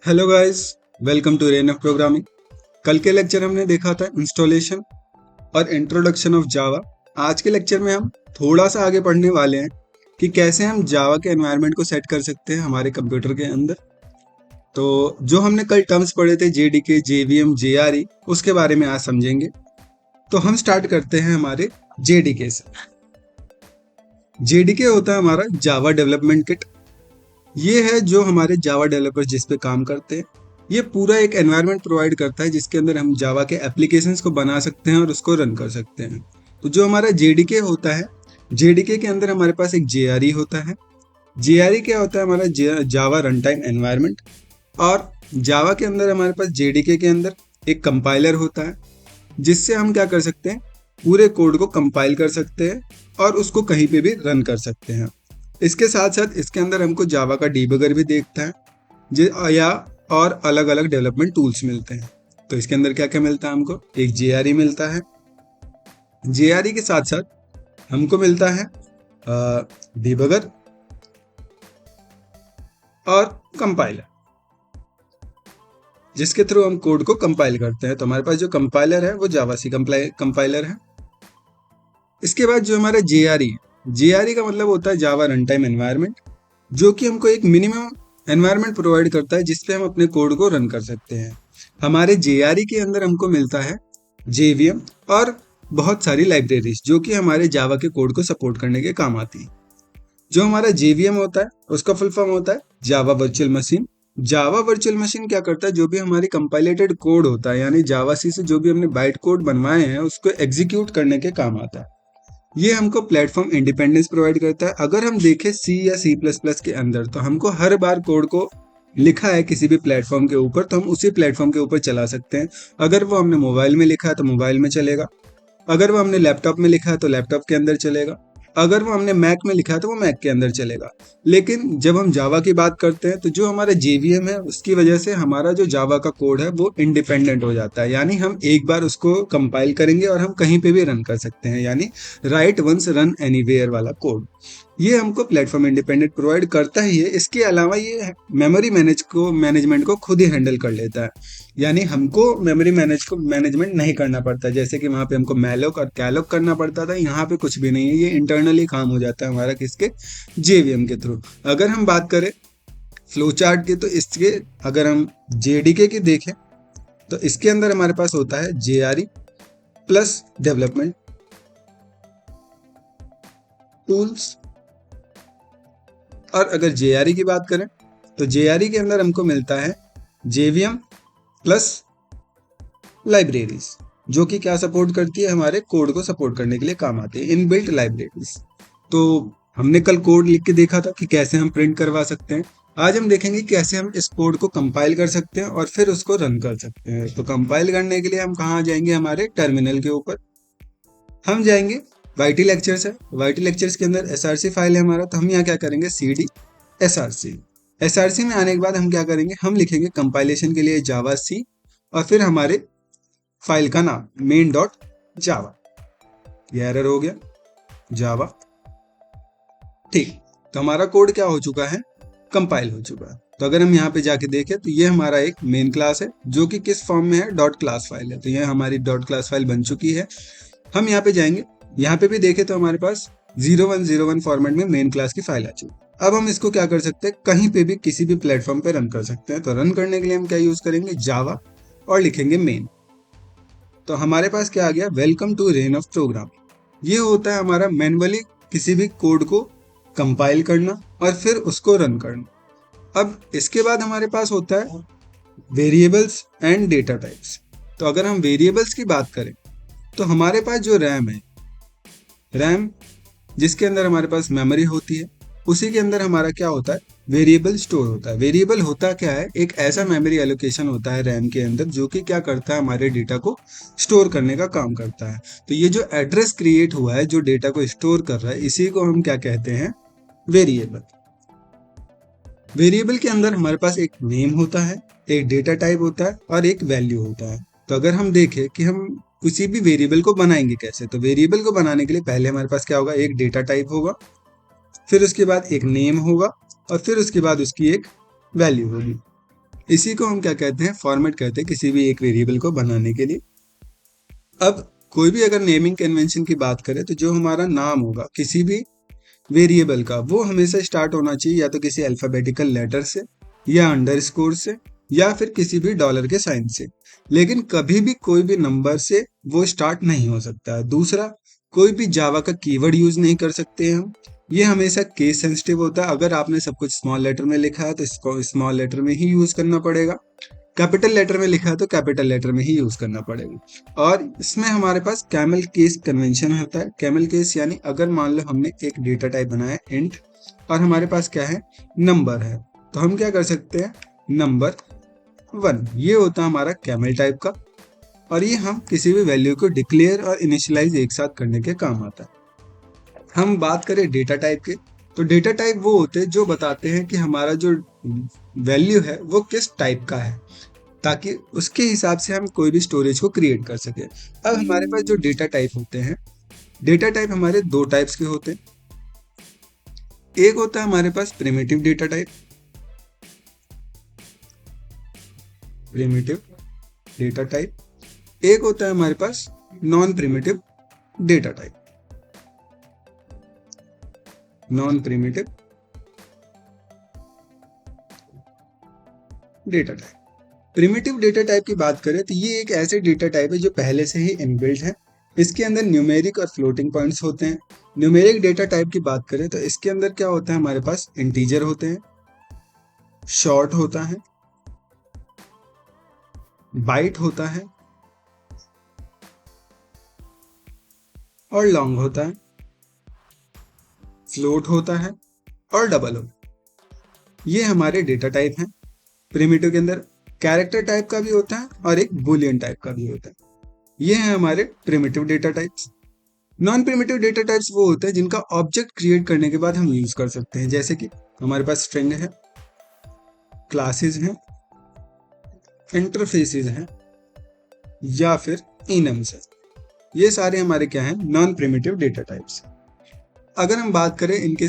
Hello guys, welcome to rain of programming. कल के lecture हमने देखा था इंस्टॉलेशन और इंट्रोडक्शन ऑफ जावा। आज के लेक्चर में हम थोड़ा सा आगे पढ़ने वाले हैं कि कैसे हम जावा के एनवायरनमेंट को सेट कर सकते हैं हमारे कंप्यूटर के अंदर। तो जो हमने कल टर्म्स पढ़े थे जेडीके, जेवीएम, जेआरई, उसके बारे में आज समझेंगे। तो हम स्टार्ट करते हैं हमारे जेडीके से। जेडीके होता है हमारा जावा डेवलपमेंट किट। ये है जो हमारे जावा डेवलपर्स जिस पे काम करते हैं। ये पूरा एक एनवायरनमेंट प्रोवाइड करता है जिसके अंदर हम जावा के एप्लीकेशंस को बना सकते हैं और उसको रन कर सकते हैं। तो जो हमारा जेडीके होता है, जेडीके के अंदर हमारे पास एक जेआरई होता है। जेआरई क्या होता है? हमारा जावा रन टाइम एनवायरनमेंट। और जावा के अंदर हमारे पास जेडीके के अंदर एक कंपाइलर होता है जिससे हम क्या कर सकते हैं, पूरे कोड को कंपाइल कर सकते हैं और उसको कहीं पे भी रन कर सकते हैं। इसके साथ साथ इसके अंदर हमको जावा का डीबगर भी देखता है या और अलग अलग डेवलपमेंट टूल्स मिलते हैं। तो इसके अंदर क्या क्या मिलता है? हमको एक जेआरई मिलता है। जेआरई के साथ साथ हमको मिलता है डीबगर और कंपाइलर, जिसके थ्रू हम कोड को कंपाइल करते हैं। तो हमारे पास जो कंपाइलर है वो जावा सी कंपाइलर है। इसके बाद जो हमारा जेआरई है, जेआरई का मतलब होता है जावा रन टाइम एनवायरनमेंट, जो कि हमको एक मिनिमम एनवायरनमेंट प्रोवाइड करता है जिसपे हम अपने कोड को रन कर सकते हैं। हमारे जेआरई के अंदर हमको मिलता है जेवीएम और बहुत सारी लाइब्रेरीज जो कि हमारे जावा के कोड को सपोर्ट करने के काम आती है। जो हमारा जेवीएम होता है उसका फुल फॉर्म होता है Java virtual machine. Java virtual machine क्या करता है? जो भी हमारी कंपाइलेटेड कोड होता है, यानी जावा सी से जो भी हमने बाइट कोड बनवाए हैं उसको एग्जीक्यूट करने के काम आता है। ये हमको प्लेटफॉर्म इंडिपेंडेंस प्रोवाइड करता है। अगर हम देखें सी या सी प्लस प्लस के अंदर, तो हमको हर बार कोड को लिखा है किसी भी प्लेटफॉर्म के ऊपर तो हम उसी प्लेटफॉर्म के ऊपर चला सकते हैं। अगर वो हमने मोबाइल में लिखा है तो मोबाइल में चलेगा, अगर वो हमने लैपटॉप में लिखा है तो लैपटॉप के अंदर चलेगा, अगर वो हमने मैक में लिखा है तो वो मैक के अंदर चलेगा। लेकिन जब हम जावा की बात करते हैं तो जो हमारा जेवीएम है उसकी वजह से हमारा जो जावा का कोड है वो इंडिपेंडेंट हो जाता है, यानी हम एक बार उसको कंपाइल करेंगे और हम कहीं पे भी रन कर सकते हैं, यानी राइट वंस रन एनीवेयर वाला कोड। ये हमको प्लेटफॉर्म इंडिपेंडेंट प्रोवाइड करता ही है। इसके अलावा ये मेमोरी मैनेजमेंट को खुद ही हैंडल कर लेता है, यानी हमको मेमोरी मैनेजमेंट नहीं करना पड़ता। जैसे कि वहाँ पे हमको मैलोक और कैलोक करना पड़ता था, यहाँ पे कुछ भी नहीं है। ये इंटरनली काम हो जाता है हमारा किसके? जेवीएम के थ्रू। अगर हम बात करें फ्लो चार्ट की, तो इसके अगर हम जेडीके की देखें तो इसके अंदर हमारे पास होता है जेआरई प्लस डेवलपमेंट टूल्स। और अगर जेआरई की बात करें तो जेआरई के अंदर हमको मिलता है जेवीएम प्लस लाइब्रेरीज, जो कि क्या सपोर्ट करती है? हमारे कोड को सपोर्ट करने के लिए काम आती है, इनबिल्ट लाइब्रेरीज। तो हमने कल कोड लिख के देखा था कि कैसे हम प्रिंट करवा सकते हैं। आज हम देखेंगे कैसे हम इस कोड को कंपाइल कर सकते हैं और फिर उसको रन कर सकते हैं। तो कंपाइल करने के लिए हम कहाँ जाएंगे? हमारे टर्मिनल के ऊपर हम जाएंगे। वाईटी लेक्चर्स है, वाईटी लेक्चर्स के अंदर एसआरसी फाइल है हमारा। तो हम यहाँ क्या करेंगे? CD SRC. एसआरसी में आने के बाद हम क्या करेंगे? हम लिखेंगे कंपाइलेशन के लिए जावा सी और फिर हमारे फाइल का नाम मेन डॉट जावा। ये एरर हो गया जावा। ठीक, तो हमारा कोड क्या हो चुका है? कंपाइल हो चुका है। तो अगर हम यहाँ पे जाके देखें तो ये हमारा एक मेन क्लास है जो कि किस फॉर्म में है? डॉट क्लास फाइल है। तो ये हमारी डॉट क्लास फाइल बन चुकी है। हम यहाँ पे जाएंगे, यहाँ पे भी देखें तो हमारे पास 0101 फॉर्मेट में मेन क्लास की फाइल आ चुकी। अब हम इसको क्या कर सकते हैं? कहीं पे भी किसी भी प्लेटफॉर्म पे रन कर सकते हैं। तो रन करने के लिए हम क्या यूज करेंगे? जावा और लिखेंगे मेन। तो हमारे पास क्या आ गया? Welcome to rain of program. ये होता है हमारा मैनुअली किसी भी कोड को कंपाइल करना और फिर उसको रन करना। अब इसके बाद हमारे पास होता है वेरिएबल्स एंड डेटा टाइप्स। तो अगर हम वेरिएबल्स की बात करें तो हमारे पास जो रैम है, रैम जिसके अंदर हमारे पास मेमोरी होती है, उसी के अंदर हमारा क्या होता है? वेरिएबल स्टोर होता है। वेरिएबल होता क्या है? एक ऐसा मेमोरी एलोकेशन होता है रैम के अंदर जो कि क्या करता है? हमारे डेटा को स्टोर करने का काम करता है। तो ये जो एड्रेस क्रिएट हुआ है जो डेटा को स्टोर कर रहा है, इसी को हम क्या कहते हैं? वेरिएबल। वेरिएबल के अंदर हमारे पास एक नेम होता है, एक डेटा टाइप होता है और एक वैल्यू होता है। तो अगर हम देखें कि हम किसी भी वेरिएबल को बनाएंगे कैसे, तो वेरिएबल को बनाने के लिए पहले हमारे पास क्या होगा? एक डेटा टाइप होगा, फिर उसके बाद एक नेम होगा और फिर उसके बाद उसकी एक वैल्यू होगी। इसी को हम क्या कहते हैं, फॉर्मेट कहते हैं किसी भी एक वेरिएबल को बनाने के लिए। अब कोई भी अगर नेमिंग कन्वेंशन की बात करें तो जो हमारा नाम होगा किसी भी वेरिएबल का, वो हमेशा स्टार्ट होना चाहिए या तो किसी अल्फाबेटिकल लेटर से या अंडरस्कोर से या फिर किसी भी डॉलर के साइन से, लेकिन कभी भी कोई भी नंबर से वो स्टार्ट नहीं हो सकता है। दूसरा, कोई भी जावा का कीवर्ड यूज नहीं कर सकते हम, ये हमेशा केस सेंसिटिव होता है। अगर आपने सब कुछ स्मॉल लेटर में लिखा है तो इसको स्मॉल लेटर में ही यूज करना पड़ेगा, कैपिटल लेटर में लिखा है तो कैपिटल लेटर में ही यूज करना पड़ेगा। और इसमें हमारे पास कैमल केस कन्वेंशन होता है। कैमल केस यानी अगर मान लो हमने एक डेटा टाइप बनाया इंट और हमारे पास क्या है, नंबर है, तो हम क्या कर सकते हैं, नंबर 1, ये होता है हमारा कैमल टाइप का। और ये हम किसी भी वैल्यू को डिक्लेयर और इनिशियलाइज एक साथ करने के काम आता है। हम बात करें डेटा टाइप के, तो डेटा टाइप वो होते हैं जो बताते हैं कि हमारा जो वैल्यू है वो किस टाइप का है, ताकि उसके हिसाब से हम कोई भी स्टोरेज को क्रिएट कर सके। अब हमारे पास जो डेटा टाइप होते हैं, डेटा टाइप हमारे दो टाइप्स के होते हैं। एक होता है हमारे पास primitive data type, primitive data type. एक होता है हमारे पास non primitive data type, non primitive data type. Primitive data type की बात करें तो ये एक ऐसे डेटा टाइप है जो पहले से ही इनबिल्ट है। इसके अंदर न्यूमेरिक और फ्लोटिंग पॉइंट्स होते हैं। न्यूमेरिक डेटा टाइप की बात करें तो इसके अंदर क्या होता है, हमारे पास इंटीजर होते हैं, शॉर्ट होता है, बाइट होता है और लॉन्ग होता है, फ्लोट होता है और डबल होता है। ये हमारे डेटा टाइप हैं। प्रिमिटिव के अंदर कैरेक्टर टाइप का भी होता है और एक बुलियन टाइप का भी होता है। ये है हमारे primitive data types. Non primitive data types वो होते हैं जिनका ऑब्जेक्ट क्रिएट करने के बाद हम यूज कर सकते हैं, जैसे कि हमारे पास स्ट्रिंग है, क्लासेस हैं, इंटरफेसेस हैं या फिर इनम्स है। ये सारे हमारे क्या हैं, नॉन प्रिमिटिव डेटा टाइप्स। अगर हम बात करें इनके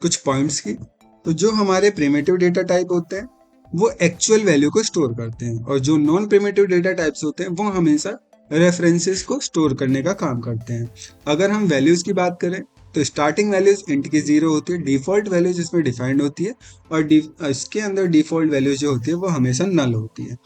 कुछ पॉइंट्स की, तो जो हमारे प्रिमिटिव डेटा टाइप होते हैं वो एक्चुअल वैल्यू को स्टोर करते हैं, और जो नॉन प्रिमिटिव डेटा टाइप्स होते हैं वो हमेशा रेफरेंसेस को स्टोर करने का काम करते हैं। अगर हम वैल्यूज की बात करें तो स्टार्टिंग वैल्यूज इंट की 0 होती है, डिफॉल्ट वैल्यूज इसमें डिफाइंड होती है, और इसके अंदर डिफॉल्ट वैल्यूज जो होती है वो हमेशा नल होती है।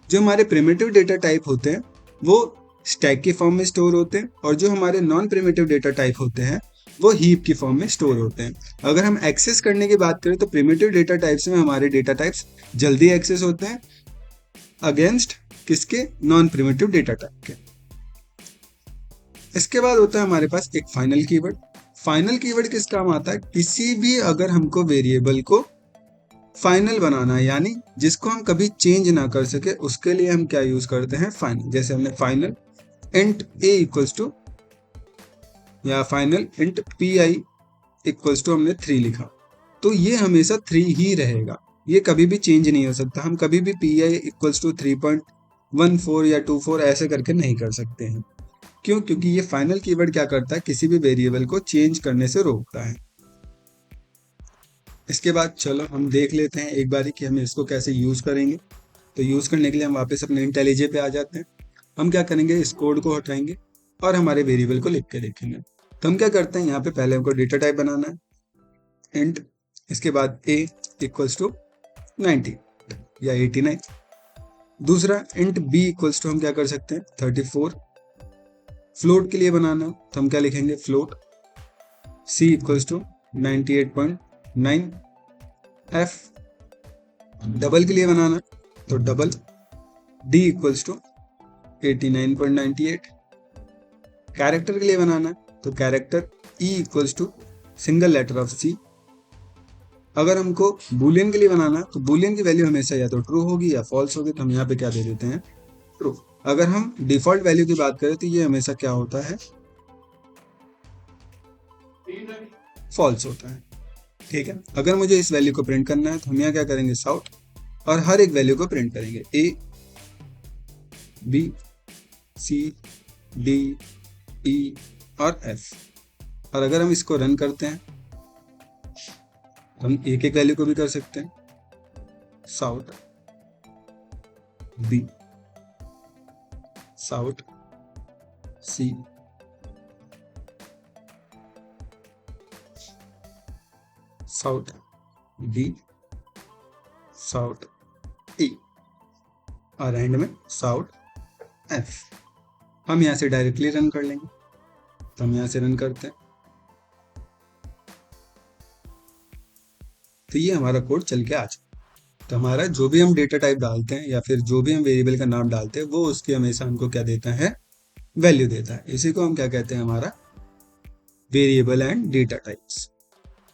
जो हमारे प्रिमिटिव डेटा टाइप होते हैं वो स्टैक के फॉर्म में स्टोर होते हैं, और जो हमारे नॉन प्रिमिटिव डेटा टाइप होते हैं वो हीप की फॉर्म में स्टोर होते हैं। अगर हम एक्सेस करने की बात करें तो प्रिमिटिव डेटा टाइप्स में हमारे डेटा टाइप्स जल्दी एक्सेस होते हैं अगेंस्ट किसके, नॉन प्रिमिटिव डेटा टाइप के। इसके बाद होता है हमारे पास एक फाइनल कीवर्ड। फाइनल कीवर्ड किस काम आता है, किसी भी अगर हमको वेरिएबल को फाइनल बनाना है, यानी जिसको हम कभी चेंज ना कर सके, उसके लिए हम क्या यूज करते हैं, फाइनल। जैसे हमने final int a equals to या final int pi equals to हमने 3 लिखा, तो ये हमेशा 3 ही रहेगा, ये कभी भी चेंज नहीं हो सकता। हम कभी भी pi इक्वल्स टू 3.14 या 24 ऐसे करके नहीं कर सकते हैं। क्यों? क्योंकि ये फाइनल कीवर्ड क्या करता है, किसी भी वेरिएबल को चेंज करने से रोकता है। इसके बाद चलो हम देख लेते हैं एक बारी कि हम इसको कैसे यूज करेंगे। तो यूज करने के लिए हम वापस अपने इंटेलिजे पे आ जाते हैं। हम क्या करेंगे, इस कोड को हटाएंगे और हमारे वेरिएबल को लिख के देखेंगे। तो हम क्या करते हैं, यहाँ पे पहले हमको डेटा टाइप बनाना है इंट, इसके बाद a इक्वल्स टू 90 या 89। दूसरा इंट b इक्वल्स टू हम क्या कर सकते हैं 34। फ्लोट के लिए बनाना तो हम क्या लिखेंगे, float c equals to 98.9। f double के लिए बनाना तो double d equals to 89.98। Character के लिए बनाना तो character e equals to single letter of c। अगर हमको बूलियन के लिए बनाना तो बूलियन की वैल्यू हमेशा या तो ट्रू होगी या फॉल्स होगी, तो हम यहाँ पे क्या दे देते हैं, ट्रू। अगर हम डिफॉल्ट वैल्यू की बात करें तो ये हमेशा क्या होता है, फॉल्स होता है। ठीक है, अगर मुझे इस वैल्यू को प्रिंट करना है तो हम यहाँ क्या करेंगे, साउट, और हर एक वैल्यू को प्रिंट करेंगे a b c d e और f। और अगर हम इसको रन करते हैं तो हम एक एक वैल्यू को भी कर सकते हैं, साउट बी, साउट सी, साउट डी, साउट ई और एंड में साउट एफ। हम यहाँ से डायरेक्टली रन कर लेंगे, तो हम यहाँ से रन करते हैं, तो ये हमारा कोड चल के आ जाए। तो हमारा जो भी हम डेटा टाइप डालते हैं या फिर जो भी हम वेरिएबल का नाम डालते हैं वो उसकी हमेशा हमको क्या देता है, वैल्यू देता है। इसी को हम क्या कहते हैं, हमारा वेरिएबल एंड डेटा टाइप्स।